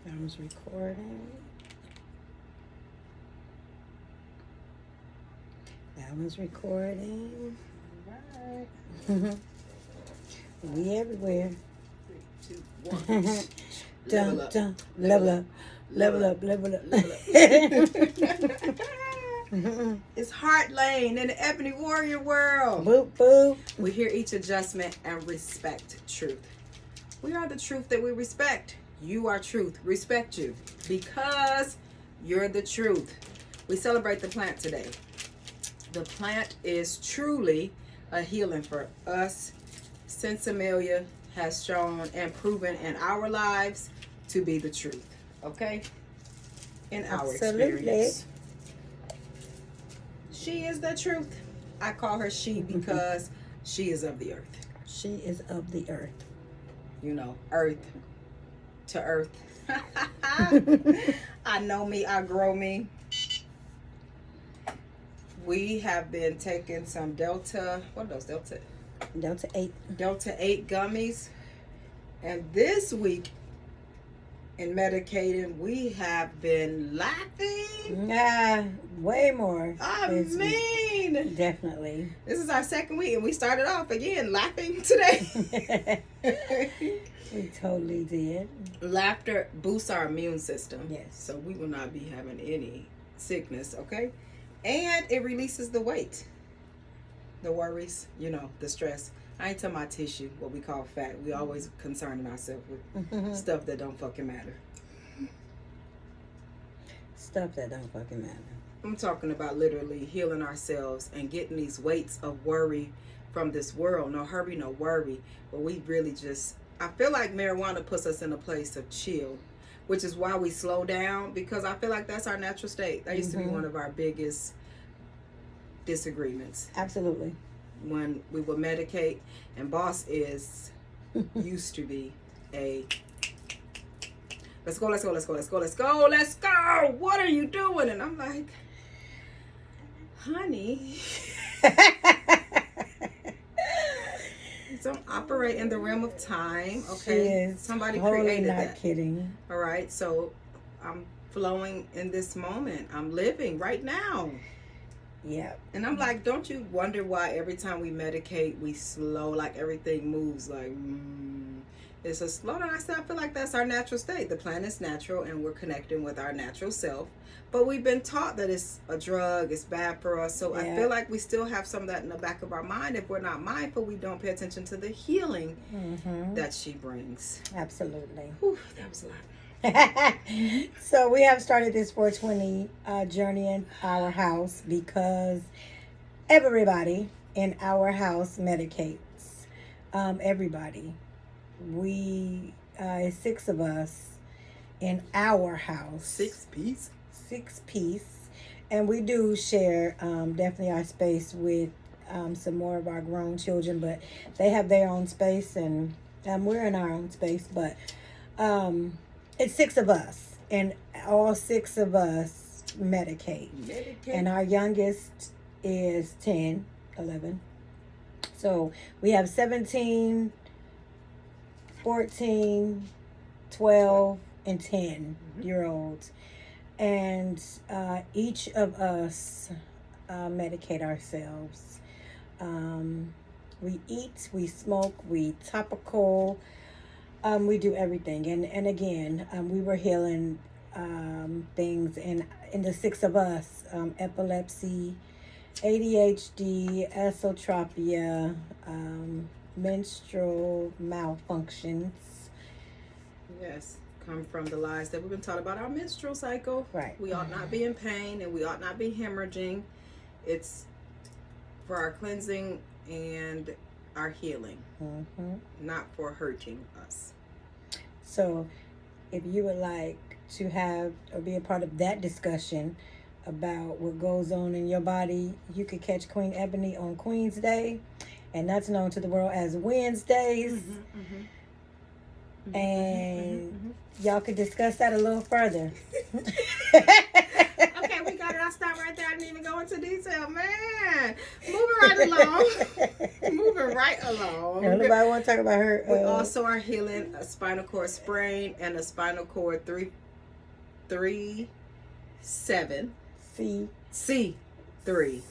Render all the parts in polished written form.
I was recording. That was recording. Alright. We everywhere. 3, 2, 1. Dun, dun, level up. Level up, level up. It's Heart Lane in the Ebony Warrior world. Boop, boop. We hear each adjustment and respect truth. We are the truth that we respect. You are truth. Respect you because you're the truth. We celebrate the plant today. The plant is truly a healing for us. Since has shown and proven in our lives to be the truth. Okay? In our experience. She is the truth. I call her she because she is of the earth. She is of the earth. You know, earth to earth. I know me, I grow me. We have been taking some Delta 8. Delta 8 gummies. And this week in medicating, we have been laughing. Way more. Definitely. This is our second week and we started off again laughing today. We totally did. Laughter boosts our immune system. Yes. So we will not be having any sickness, okay? And it releases the weight. The worries, you know, the stress. I ain't talking about tissue, what we call fat. We always concerning ourselves with stuff that don't fucking matter. Stuff that don't fucking matter. I'm talking about literally healing ourselves and getting these weights of worry from this world. No hurry, no worry. But we really just, I feel like marijuana puts us in a place of chill, which is why we slow down, because I feel like that's our natural state. That used to be one of our biggest disagreements. Absolutely. When we would medicate, and boss used to be a let's go, let's go, let's go, let's go, let's go, let's go. What are you doing? And I'm like, honey, don't operate in the realm of time. Okay, somebody created not that. Kidding. All right, so I'm flowing in this moment. I'm living right now. Yeah. And I'm like, don't you wonder why every time we medicate, we slow, like everything moves like, it's a slow down. I said, I feel like that's our natural state. The plant is natural and we're connecting with our natural self. But we've been taught that it's a drug, it's bad for us. So I feel like we still have some of that in the back of our mind. If we're not mindful, we don't pay attention to the healing that she brings. Absolutely. Whew, that was a lot. So we have started this 420 journey in our house because everybody in our house medicates. Everybody. We 6 of us in our house. 6 piece. 6 piece, and we do share definitely our space with some more of our grown children, but they have their own space and we're in our own space, but it's 6 of us, and all 6 of us medicate. And our youngest is 10, 11. So we have 17, 14, 12, and 10-year-olds. And each of us medicate ourselves. We eat, we smoke, we topical. We do everything, and again, we were healing things in the 6 of us: epilepsy, ADHD, esotropia, menstrual malfunctions. Yes, come from the lies that we've been taught about our menstrual cycle. Right. We ought not be in pain, and we ought not be hemorrhaging. It's for our cleansing and our healing, not for hurting us. So if you would like to have or be a part of that discussion about what goes on in your body, you could catch Queen Ebony on Queen's Day, and that's known to the world as Wednesdays. And y'all could discuss that a little further. Okay, we got it. I'll stop right there. I didn't even go into detail, man. Moving right along. Moving right along. Nobody want to talk about her. We also are healing a spinal cord sprain and a spinal cord 3-7 C3 through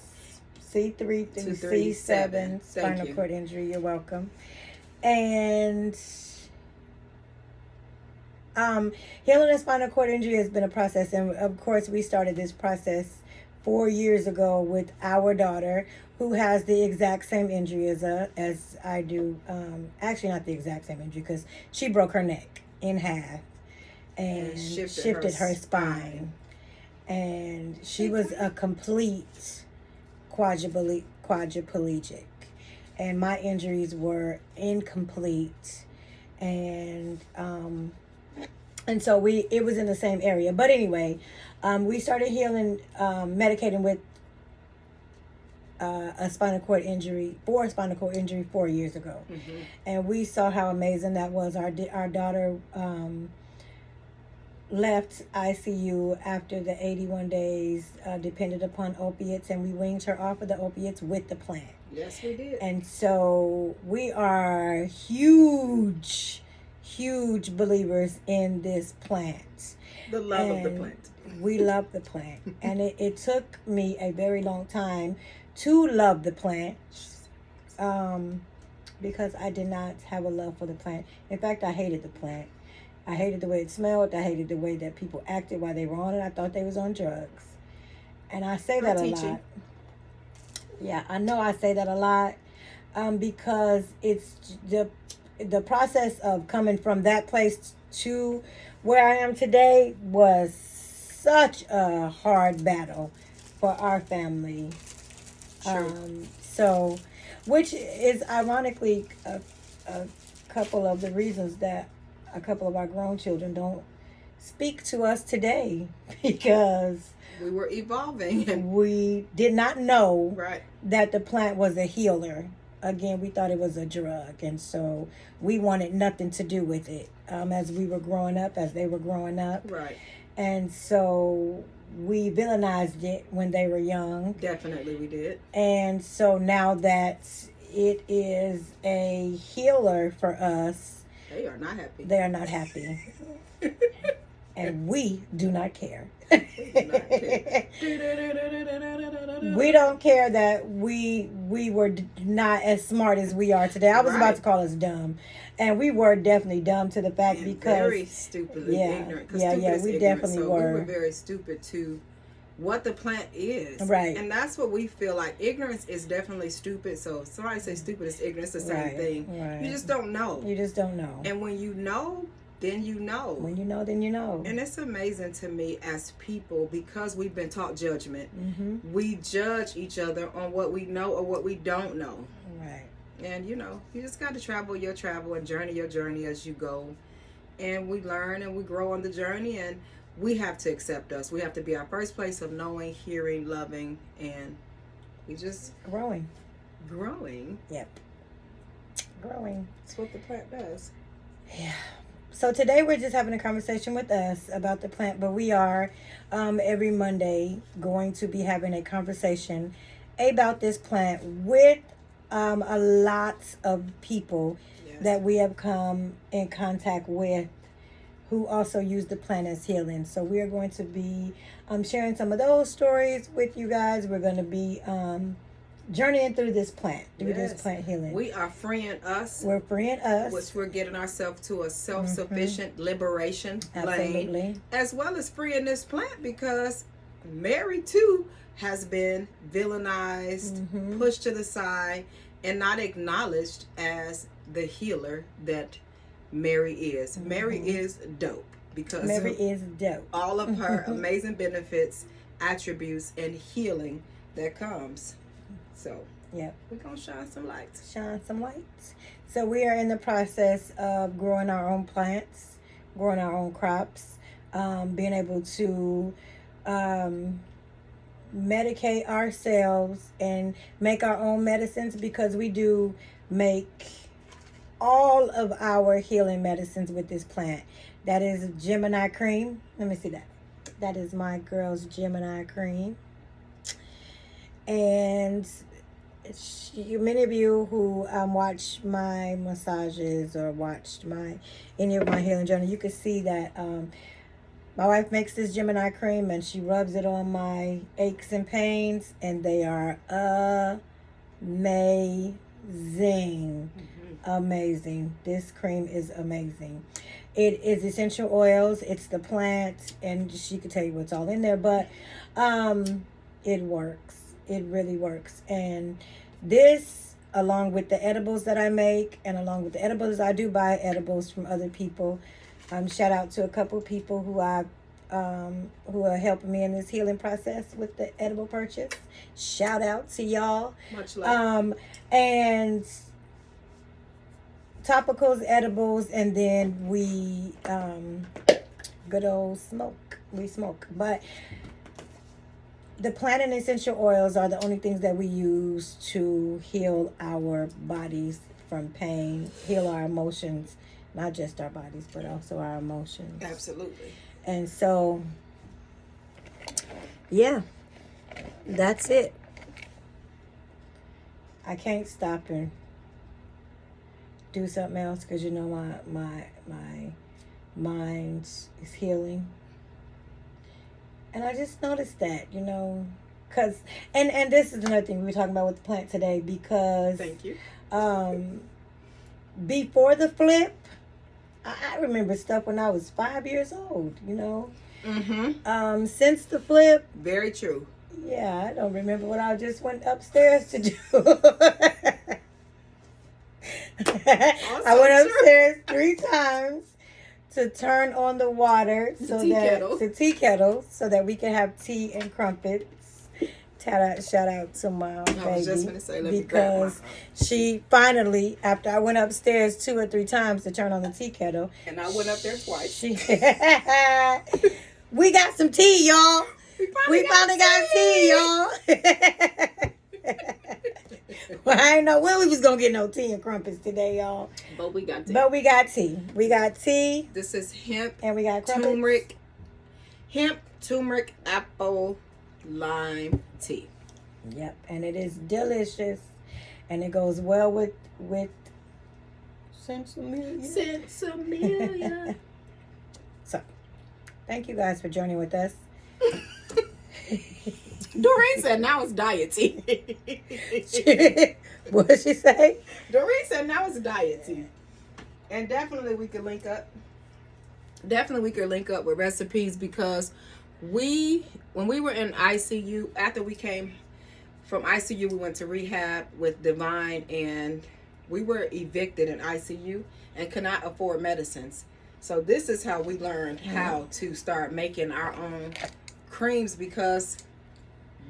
C7 spinal cord injury. You're welcome. And healing a spinal cord injury has been a process, and of course we started this process 4 years ago with our daughter, who has the exact same injury as I do. Actually, not the exact same injury, because she broke her neck in half and shifted her spine. And she was a complete quadriplegic. And my injuries were incomplete. And so it was in the same area. But anyway, we started healing, medicating with a spinal cord injury 4 years ago. Mm-hmm. And we saw how amazing that was. Our daughter left ICU after the 81 days, depended upon opiates, and we weaned her off of the opiates with the plant. Yes, we did. And so we are huge believers in this plant. The love of the plant. We love the plant. And it took me a very long time to love the plant, because I did not have a love for the plant. In fact, I hated the plant. I hated the way it smelled. I hated the way that people acted while they were on it. I thought they was on drugs. And I say that a lot. Yeah, I know I say that a lot, because it's the process of coming from that place to where I am today was such a hard battle for our family. So, which is ironically a couple of the reasons that a couple of our grown children don't speak to us today, because we were evolving. We did not know right. that the plant was a healer. Again, we thought it was a drug, and so we wanted nothing to do with it as we were growing up, as they were growing up. Right. And so we villainized it when they were young. Definitely we did. And so now that it is a healer for us, they are not happy. They are not happy. And we do not care. We don't care that we were not as smart as we are today. I was about to call us dumb. And we were definitely dumb to the fact, because very stupidly ignorant. We definitely were. We were very stupid to what the plant is. Right. And that's what we feel like. Ignorance is definitely stupid. So if somebody says stupid is ignorance, it's the same thing. Right. You just don't know. You just don't know. And when you know, then you know. When you know, then you know. And it's amazing to me as people, because we've been taught judgment. Mm-hmm. We judge each other on what we know or what we don't know. Right. And you just got to travel your travel and journey your journey as you go. And we learn and we grow on the journey, and we have to accept us. We have to be our first place of knowing, hearing, loving, and we just growing. Yep. Growing. That's what the plant does. Yeah. So today we're just having a conversation with us about the plant, but we are every Monday going to be having a conversation about this plant with a lot of people that we have come in contact with who also use the plant as healing. So we are going to be sharing some of those stories with you guys. We're going to be journeying through this plant, this plant healing. We are freeing us. We're freeing us. Which we're getting ourselves to a self-sufficient liberation lane. As well as freeing this plant, because Mary too has been villainized, pushed to the side, and not acknowledged as the healer that Mary is. Mary is dope, because Mary is dope. All of her amazing benefits, attributes, and healing that comes. So, we're going to shine some lights. So we are in the process of growing our own plants, growing our own crops, being able to medicate ourselves and make our own medicines, because we do make all of our healing medicines with this plant. That is Gemini cream. Let me see that. That is my girl's Gemini cream. And many of you who watch my massages or watched any of my healing journal, you can see that my wife makes this Gemini cream and she rubs it on my aches and pains, and they are amazing. Amazing. This cream is amazing. It is essential oils. It's the plant, and she could tell you what's all in there, but it works. It really works. And this, along with the edibles that I make, and along with the edibles, I do buy edibles from other people. Shout out to a couple people who who are helping me in this healing process with the edible purchase. Shout out to y'all. Much love. And topicals, edibles, and then we good old smoke. We smoke, but the plant and essential oils are the only things that we use to heal our bodies from pain, heal our emotions, not just our bodies, but also our emotions. Absolutely. And so, yeah, that's it. I can't stop and do something else because my mind is healing. And I just noticed that, because, and this is another thing we were talking about with the plant today, because thank you. Before the flip, I remember stuff when I was 5 years old, Mm-hmm. Since the flip, Very true. yeah, I don't remember what I just went upstairs to do. I went upstairs 3 times to turn on the water the tea kettle so that we can have tea and crumpets. Shout out to my baby. I was just going to say, because she finally, after I went upstairs 2 or 3 times to turn on the tea kettle, and I went up there twice. We got some tea, y'all. We finally got tea, y'all. Well, I didn't know when we was gonna get no tea and crumpets today, y'all. But we got tea. We got tea. This is hemp, and we got crumpets. turmeric, apple, lime tea. Yep, and it is delicious, and it goes well with Sensimelia. So, thank you guys for joining with us. Doreen said now it's diet tea. What did she say? Doreen said now it's diet tea. And definitely we could link up. With recipes, because when we were in ICU, after we came from ICU, we went to rehab with Divine, and we were evicted in ICU and could not afford medicines. So this is how we learned how to start making our own creams, because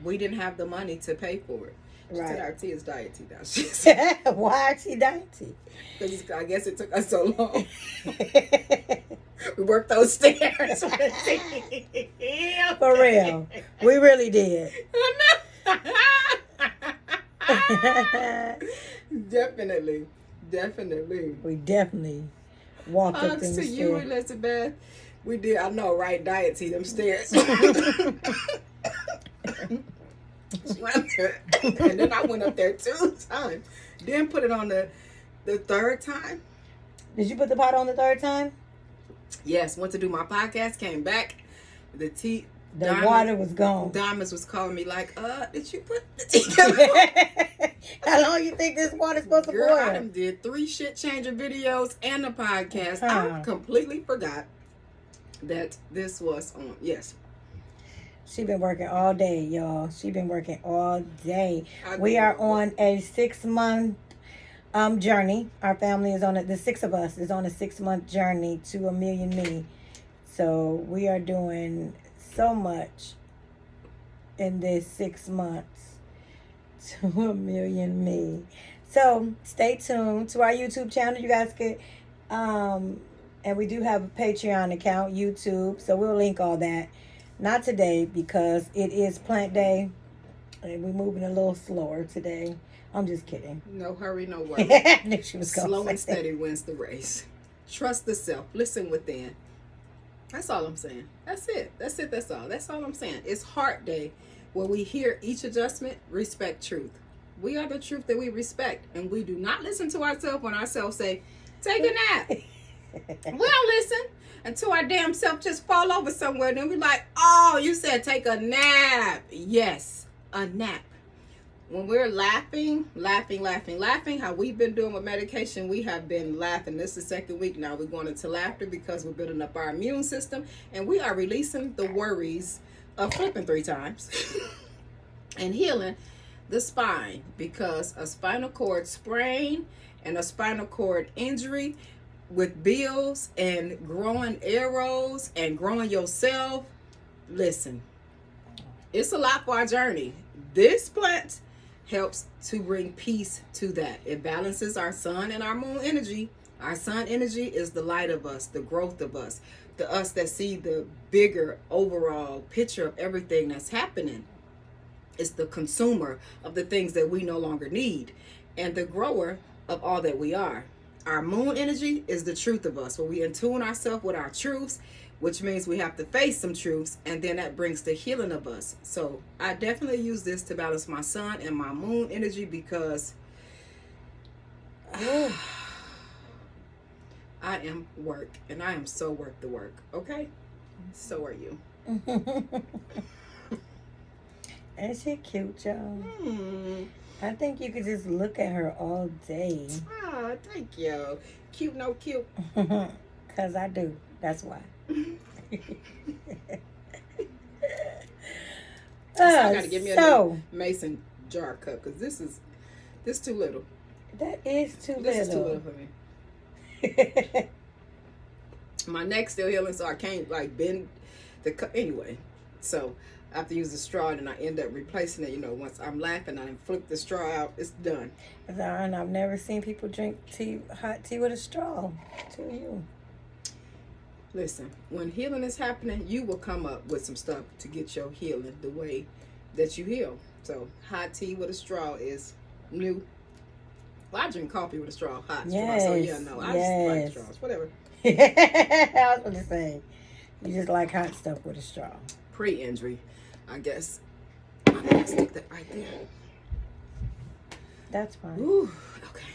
we didn't have the money to pay for it. She said our tea is diet tea now. She said, why is she diet tea? Because I guess it took us so long. We worked those stairs. For real. We really did. Definitely. We definitely walked up them To stairs. you, Elizabeth. We did. I know, right? Diet tea, them stairs. And then I went up there 2 times. Then put it on the 3rd time. Did you put the pot on the 3rd time? Yes. Went to do my podcast. Came back. The water was gone. Diamonds was calling me like, did you put the tea? How long you think this water's supposed to boil? Girl, I done did 3 shit changer videos and the podcast. I completely forgot that this was on. Yes. She been working all day, y'all. She been working all day. We are on a 6-month journey. Our family is the 6 of us is on a 6-month journey to 1 million me. So we are doing so much in this 6 months to 1 million me. So stay tuned to our YouTube channel. You guys could, and we do have a Patreon account, YouTube. So we'll link all that. Not today, because it is plant day and we're moving a little slower today. I'm just kidding. No hurry, no worry. I knew she was Slow and steady wins the race. Trust the self. Listen within. That's all I'm saying. That's it. That's all. That's all I'm saying. It's heart day. When we hear each adjustment, respect truth. We are the truth that we respect, and we do not listen to ourselves when ourselves say, take a nap. We don't listen until our damn self just fall over somewhere. Then we're like, oh, you said take a nap. Yes, a nap. When we're laughing, how we've been doing with medication, we have been laughing. This is the second week now. We're going into laughter because we're building up our immune system, and we are releasing the worries of flipping 3 times and healing the spine, because a spinal cord sprain and a spinal cord injury with bills and growing arrows and growing yourself, listen, it's a lot for our journey. This plant helps to bring peace to that. It balances our sun and our moon energy. Our sun energy is the light of us, the growth of us, the us that see the bigger overall picture of everything that's happening. It's the consumer of the things that we no longer need, and the grower of all that we are. Our moon energy is the truth of us, where we attune ourselves with our truths, which means we have to face some truths, and then that brings the healing of us. So I definitely use this to balance my sun and my moon energy, because I am work, and I am so worth the work. Okay, so are you. Ain't she cute, y'all? I think you could just look at her all day. Ah, thank you. Cute, no cute. Because I do. That's why. So I gotta give me a mason jar cup, because this too little. That is too little. This is too little for me. My neck's still healing, so I can't like bend the cup anyway. So I have to use the straw, and I end up replacing it. Once I'm laughing, I flip the straw out. It's done. And I've never seen people drink hot tea with a straw. To you. Listen, when healing is happening, you will come up with some stuff to get your healing the way that you heal. So hot tea with a straw is new. Well, I drink coffee with a straw, hot straw. So yeah, no, I just like straws. Whatever. I was going to say, you just like hot stuff with a straw. Pre-injury, I guess. I'm going to stick that right there. That's fine. Ooh, okay.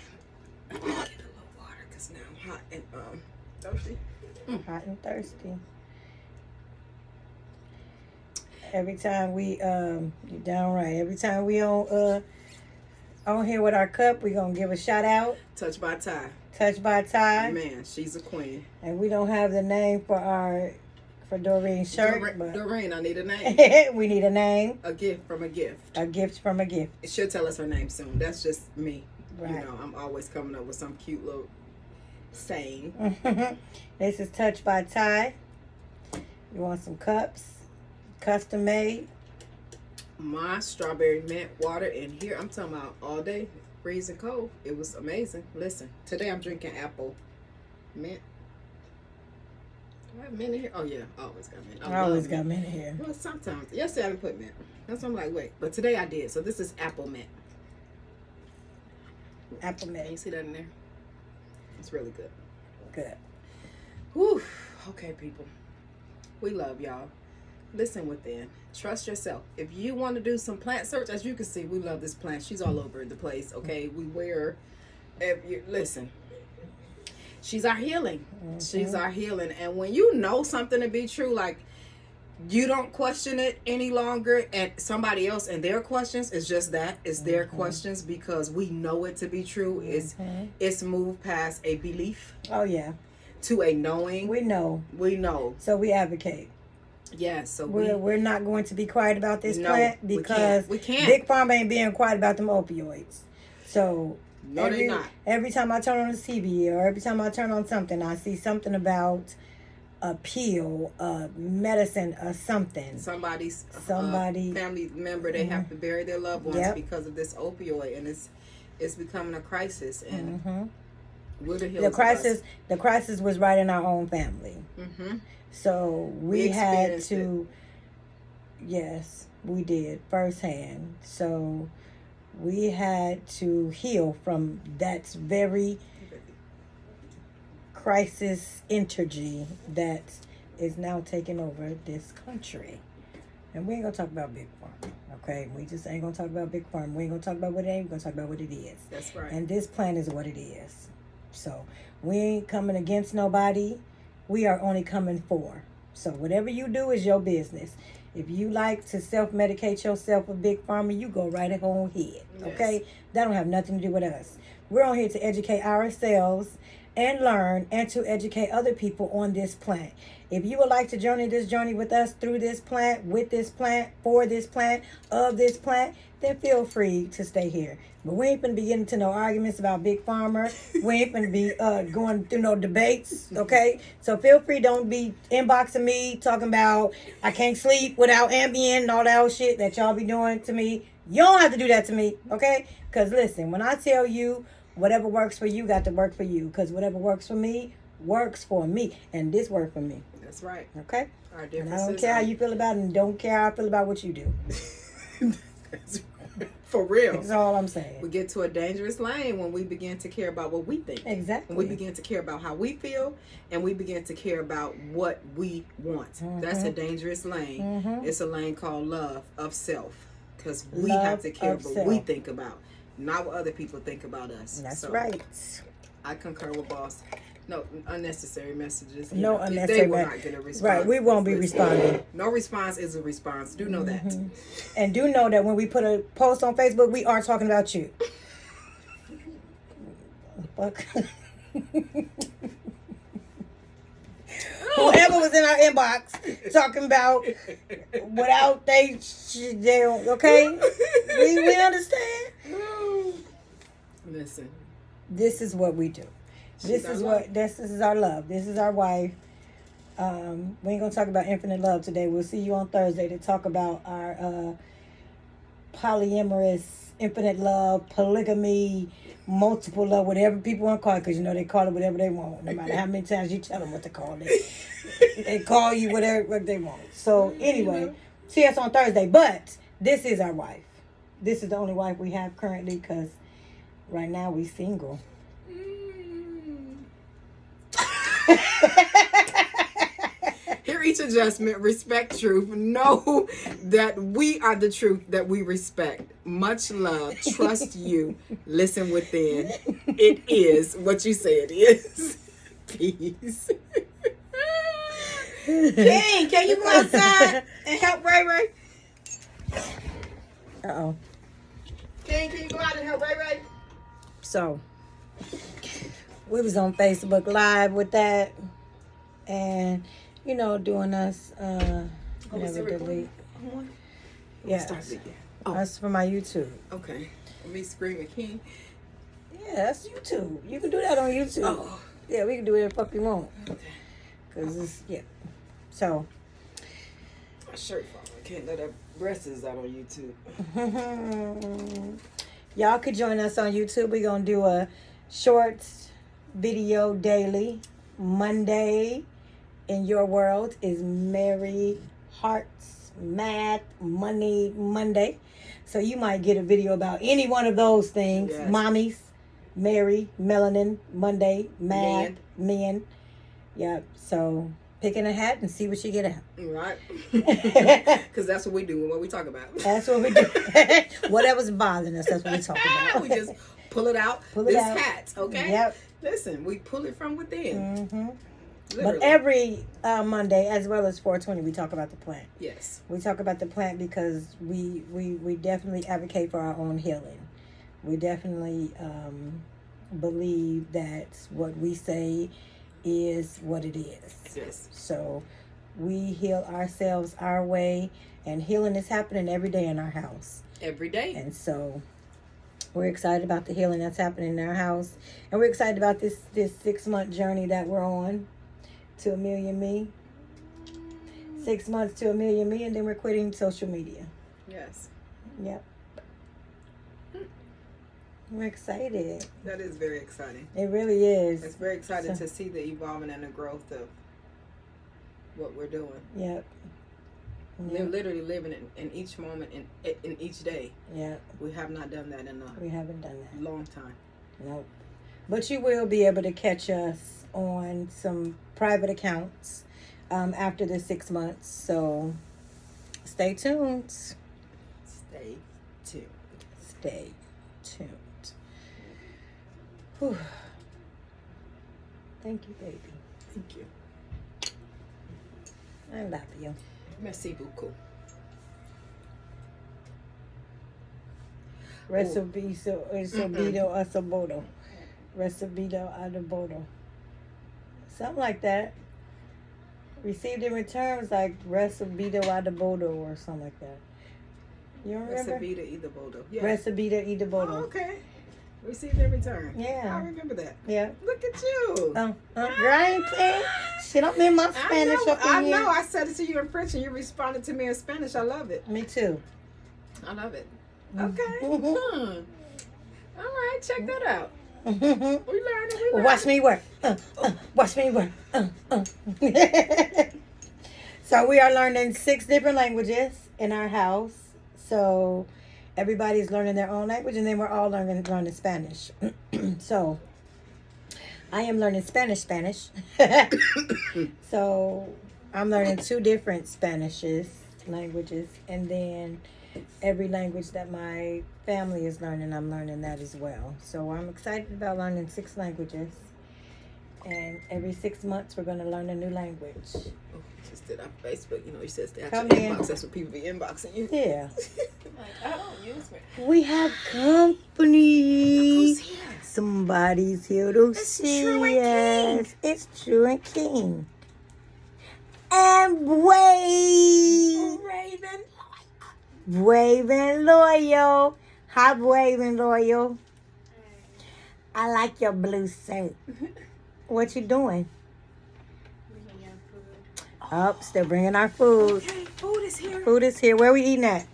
I'm going to get a little water, because now I'm hot and thirsty. Hot and thirsty. Every time we you're down right. Every time we on here with our cup, we gonna give a shout out. Touched by Ty. Touched by Ty. Man, she's a queen. And we don't have the name for Doreen's shirt. Doreen, I need a name. We need a name. A gift from a gift. A gift from a gift. She'll tell us her name soon. That's just me. Right. I'm always coming up with some cute little saying. This is Touched by Ty. You want some cups? Custom made. My strawberry mint water in here. I'm talking about all day, freezing cold. It was amazing. Listen, today I'm drinking apple mint. Do I have mint in here? Oh yeah, I always got mint. I always got mint in here. Well, sometimes. Yesterday I didn't put mint. That's why I'm like, wait. But today I did. So this is apple mint. Apple mint. Can you see that in there? It's really good. Good. Whew. Okay, people. We love y'all. Listen within. Trust yourself. If you want to do some plant search, as you can see, we love this plant. She's all over the place. Okay, we wear. Listen. She's our healing. Mm-hmm. She's our healing. And when you know something to be true, like you don't question it any longer, and somebody else and their questions is just that. It's their questions, because we know it to be true. It's moved past a belief. Oh yeah. To a knowing. We know. We know. So we advocate. Yes, so we're not going to be quiet about this plant, because we can't. Big Pharma ain't being quiet about them opioids. So no, they're not. Every time I turn on the TV or every time I turn on something, I see something about a pill, a medicine, or something. Somebody's family member, they have to bury their loved ones because of this opioid, and it's becoming a crisis. And we're the healers. The crisis was right in our own family. So we had to, yes, we did firsthand. So we had to heal from that very crisis energy that is now taking over this country. And we ain't gonna talk about Big Pharma. Okay, we just ain't gonna talk about Big Pharma. We ain't gonna talk about what it ain't. We're gonna talk about what it is. That's right. And this plant is what it is. So we ain't coming against nobody. We are only coming for. So whatever you do is your business. If you like to self-medicate yourself with Big Pharma, you go right on ahead. Okay? Yes. That don't have nothing to do with us. We're on here to educate ourselves and learn and to educate other people on this plant. If you would like to journey this journey with us through this plant, with this plant, for this plant, of this plant, then feel free to stay here. But we ain't gonna be getting into no arguments about Big Pharma. We ain't gonna be going through no debates, okay? So feel free, don't be inboxing me talking about I can't sleep without Ambien and all that old shit that y'all be doing to me. You don't have to do that to me, okay? Because listen, when I tell you whatever works for you, got to work for you. Because whatever works for me, works for me. And this worked for me. That's right. Okay? Our And differences. I don't care how you feel about it, and don't care how I feel about what you do. For real. That's all I'm saying. We get to a dangerous lane when we begin to care about what we think. Exactly. When we begin to care about how we feel, and we begin to care about what we want. Mm-hmm. That's a dangerous lane. Mm-hmm. It's a lane called love of self. Because we Love have to care of what self. we think about, not what other people think about us. That's So, right. I concur with Boss. No unnecessary messages. No They unnecessary will me- not get a response. Right, we won't be Listen, responding. No response is a response. Do know that. And do know that when we put a post on Facebook, we are talking about you. Fuck. Whoever was in our inbox talking about without they okay? We understand. Listen. This is what we do. This is what this is our love. This is our wife. We ain't gonna talk about infinite love today. We'll see you on Thursday to talk about our polyamorous, infinite love, polygamy, multiple love, whatever people want to call it, because you know they call it whatever they want. No matter how many times you tell them what to call it, they call you whatever they want. So anyway, see us on Thursday. But this is our wife. This is the only wife we have currently, because right now we single. Hear each adjustment, respect truth. Know that we are the truth that we respect. Much love. Trust you. Listen within. It is what you say it is. Peace. King, can you go outside and help Ray Ray? Uh-oh. King, can you go out and help Ray Ray? So, we was on Facebook Live with that, and you know, doing us never delete. Yes. Yes, that's for my YouTube. Okay. Let me scream at King. Yeah, that's YouTube. You can do that on YouTube. Oh. Yeah, we can do whatever the fuck we want. Okay. Cause it's So. My shirt falling. Can't let her breasts out on YouTube. Y'all could join us on YouTube. We're gonna do a shorts video daily. Monday in your world is Mary Hearts Math Money Monday. So you might get a video about any one of those things. Yes. Mommies, Mary, Melanin, Monday, Math, men. Yep. So pick in a hat and see what you get out. Right. Because that's what we do when we talk about. That's what we do. Whatever's bothering us, that's what we talk about. We just pull it out. Pull it this out. hat, okay? Yep. Listen, we pull it from within. Mm-hmm. Literally. But every Monday, as well as 420, we talk about the plant. Yes. We talk about the plant because we definitely advocate for our own healing. We definitely believe that what we say is what it is. Yes. So we heal ourselves our way, and healing is happening every day in our house. Every day. And so we're excited about the healing that's happening in our house, and we're excited about this 6-month journey that we're on to 1 million me. 6 months to 1 million me, and then we're quitting social media. Yes. Yep. We're excited. That is very exciting. It really is. It's very exciting to see the evolving and the growth of what we're doing. Yep. We're literally living in each moment, in each day. Yep. We have not done that in We haven't done that. a long time. Nope. But you will be able to catch us on some private accounts after the 6 months. So stay tuned. Stay tuned. Stay tuned. Whew. Thank you, baby. Thank you. I love you. Merci beaucoup. Recibido asabodo. Recibido adobodo. Something like that. Received in return was like recibido adobodo or something like that. You don't remember? Recibida either bodo. Yeah. Recibido adobodo. Oh, okay. Received in return. Yeah. I remember that. Yeah. Look at you. Girl, I ain't playing. Shit, I'm in my Spanish up in I here. know. I said it to you in French and you responded to me in Spanish. I love it. Me too. I love it. Okay. Mhm. All right. Check that out. We learning. Watch me work. Watch me work. So we are learning 6 different languages in our house. So everybody's learning their own language, and then we're all learning Spanish. So I am learning Spanish. So I'm learning 2 different languages, and then every language that my family is learning, I'm learning that as well. So I'm excited about learning 6 languages. And every 6 months, we're going to learn a new language. Oh, just did on Facebook. You know, you said stay out Come your in. inbox. That's what people be inboxing you. Yeah. I don't use it. We have company. Who's here? Somebody's here to It's see True and us. It's True and King. And Wave. Brave and loyal. Hi, Brave and loyal. I like your blue shirt. What you doing? Oh, still bringing our food. Okay, food is here. Food is here. Where we eating at?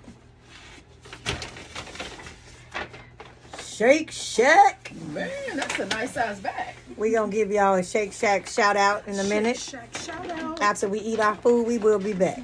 Shake Shack. Man, that's a nice size bag. We gonna give y'all a Shake Shack shout out in a minute. Shack, shout out. After we eat our food, we will be back.